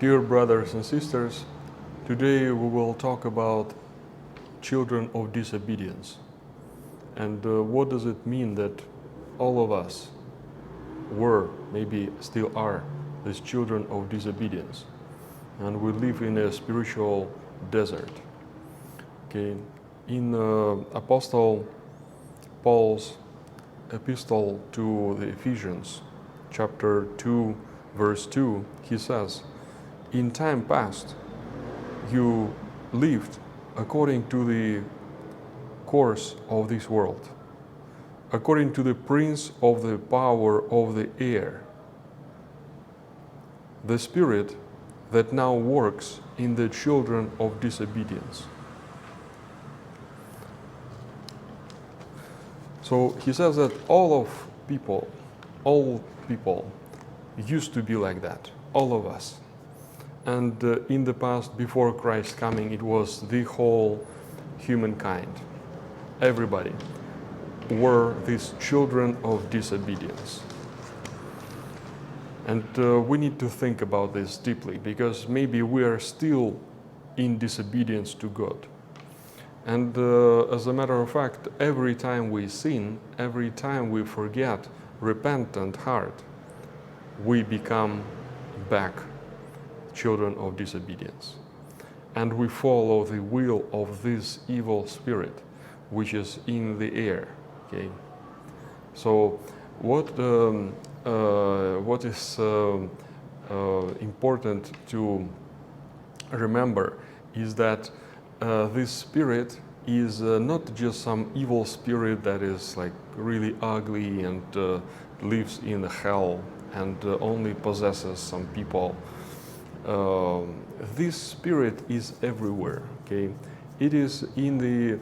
Dear brothers and sisters, today we will talk about children of disobedience. And what does it mean that all of us were, maybe still are, these children of disobedience? And we live in a spiritual desert. Okay, in Apostle Paul's epistle to the Ephesians, chapter 2, verse 2, he says, "In time past, you lived according to the course of this world, according to the prince of the power of the air, the spirit that now works in the children of disobedience." So he says that all people used to be like that, all of us. And in the past, before Christ's coming, it was the whole humankind. Everybody were these children of disobedience. And we need to think about this deeply, because maybe we are still in disobedience to God. And as a matter of fact, every time we sin, every time we forget repentant heart, we become back children of disobedience. And we follow the will of this evil spirit, which is in the air. Okay. So what is important to remember is that this spirit is not just some evil spirit that is like really ugly and lives in hell and only possesses some people. This spirit is everywhere. Okay, it is in the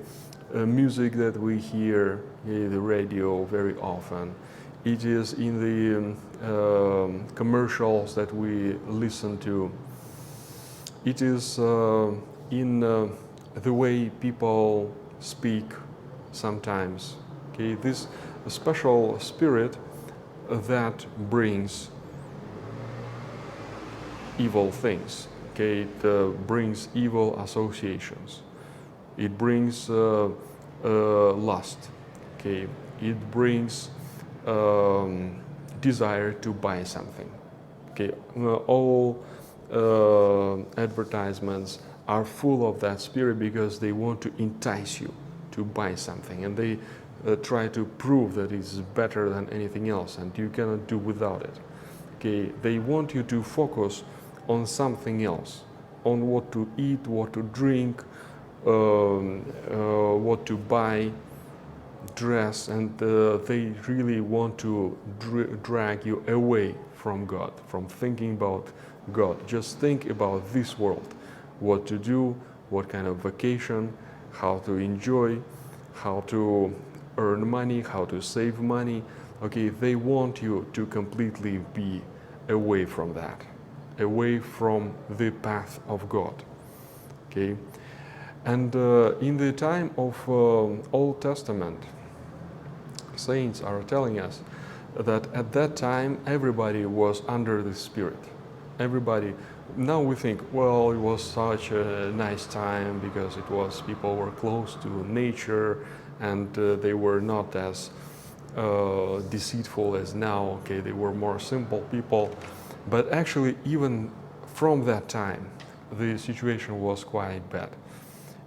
music that we hear, the radio very often. It is in the commercials that we listen to. It is in the way people speak sometimes. Okay, this special spirit that brings evil things. Okay, it brings evil associations. It brings lust. Okay, it brings desire to buy something. Okay, all advertisements are full of that spirit because they want to entice you to buy something, and they try to prove that it's better than anything else, and you cannot do without it. Okay, they want you to focus on something else, on what to eat, what to drink, what to buy, dress, and they really want to drag you away from God, from thinking about God. Just think about this world, what to do, what kind of vacation, how to enjoy, how to earn money, how to save money. Okay, they want you to completely be away from that, away from the path of God. Okay, and in the time of Old Testament, saints are telling us that at that time everybody was under the Spirit. Everybody. Now we think, well, it was such a nice time because it was people were close to nature and they were not as deceitful as now. Okay, they were more simple people. But actually, even from that time, the situation was quite bad,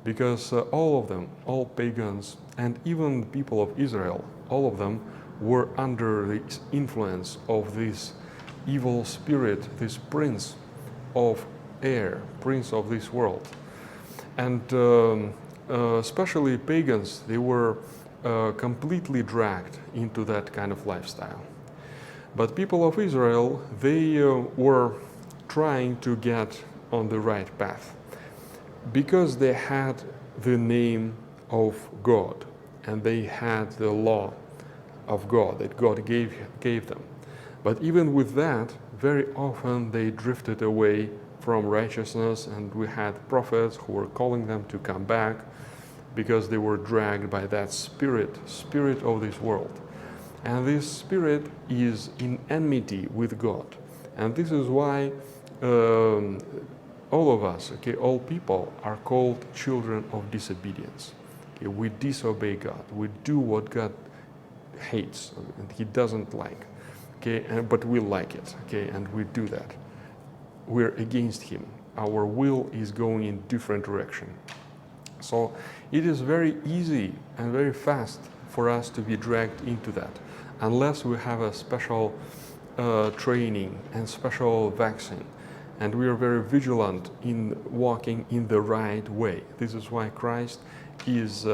because all of them, all pagans, and even the people of Israel, all of them were under the influence of this evil spirit, this prince of air, prince of this world. And especially pagans, they were completely dragged into that kind of lifestyle. But people of Israel, they were trying to get on the right path because they had the name of God and they had the law of God that God gave them. But even with that, very often they drifted away from righteousness, and we had prophets who were calling them to come back because they were dragged by that spirit of this world. And this spirit is in enmity with God. And this is why um, all of us, okay, all people are called children of disobedience. Okay, we disobey God. We do what God hates and He doesn't like. Okay, but we like it. Okay, and we do that. We're against Him. Our will is going in different direction. So it is very easy and very fast for us to be dragged into that, unless we have a special training and special vaccine, and we are very vigilant in walking in the right way. This is why Christ is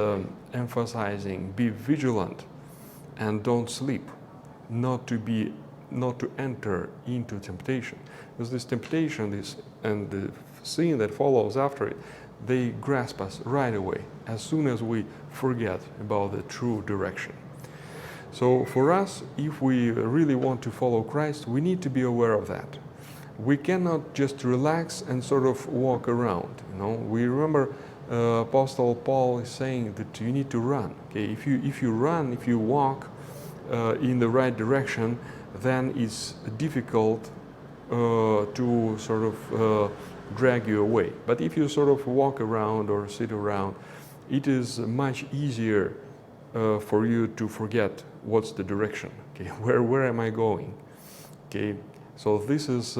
emphasizing, be vigilant and don't sleep, not to enter into temptation, because this temptation is, and the sin that follows after it, they grasp us right away as soon as we forget about the true direction. So for us, if we really want to follow Christ, we need to be aware of that. We cannot just relax and sort of walk around. We remember Apostle Paul is saying that you need to run. Okay, if you run, if you walk in the right direction, then it's difficult to sort of drag you away. But if you sort of walk around or sit around, it is much easier for you to forget what's the direction. Okay, where am I going? Okay, so this is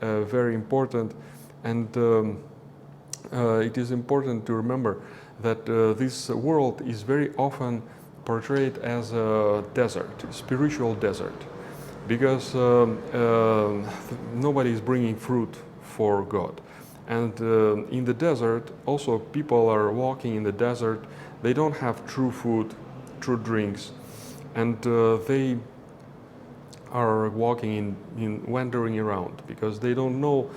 very important, and it is important to remember that this world is very often portrayed as a desert, spiritual desert, because nobody is bringing fruit for God. And in the desert, also people are walking in the desert. They don't have true food, true drinks, and they are walking in wandering around because they don't know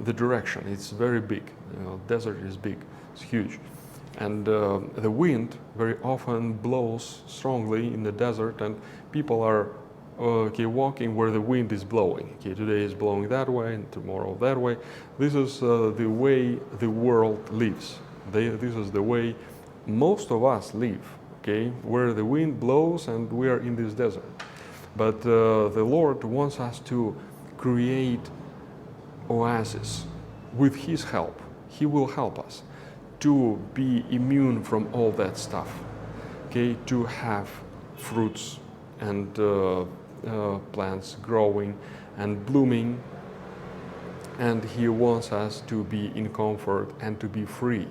the direction. It's very big. Desert is big. It's huge, and the wind very often blows strongly in the desert, and people are walking where the wind is blowing. Okay, today is blowing that way, and tomorrow that way. This is the way the world lives. This is the way most of us live. Okay, where the wind blows, and we are in this desert. But the Lord wants us to create oasis with His help. He will help us to be immune from all that stuff. Okay, to have fruits and plants growing and blooming, and He wants us to be in comfort and to be free,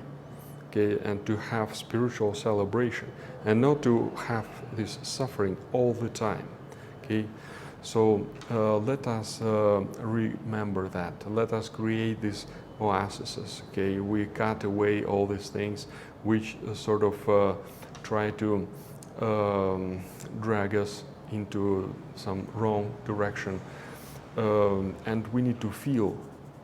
okay, and to have spiritual celebration and not to have this suffering all the time. Okay, so let us remember that. Let us create these oases. Okay, we cut away all these things which sort of try to drag us into some wrong direction, and we need to feel,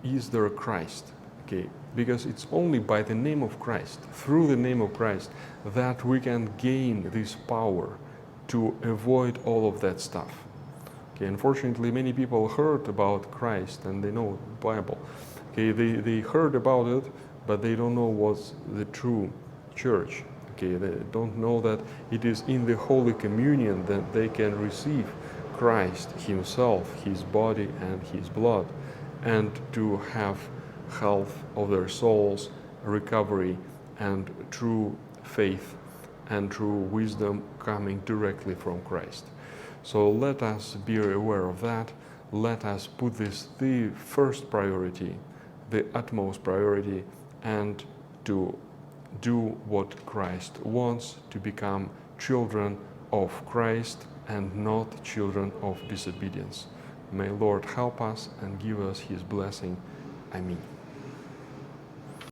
is there a Christ? Okay, because it's only by the name of Christ, through the name of Christ, that we can gain this power to avoid all of that stuff. Okay, unfortunately, many people heard about Christ and they know the Bible. Okay, they heard about it, but they don't know what's the true church. Okay, they don't know that it is in the Holy Communion that they can receive Christ Himself, His body and His blood, and to have health of their souls, recovery, and true faith and true wisdom coming directly from Christ. So let us be aware of that. Let us put this the first priority, the utmost priority, and to do what Christ wants, to become children of Christ and not children of disobedience. May Lord help us and give us His blessing. Amen.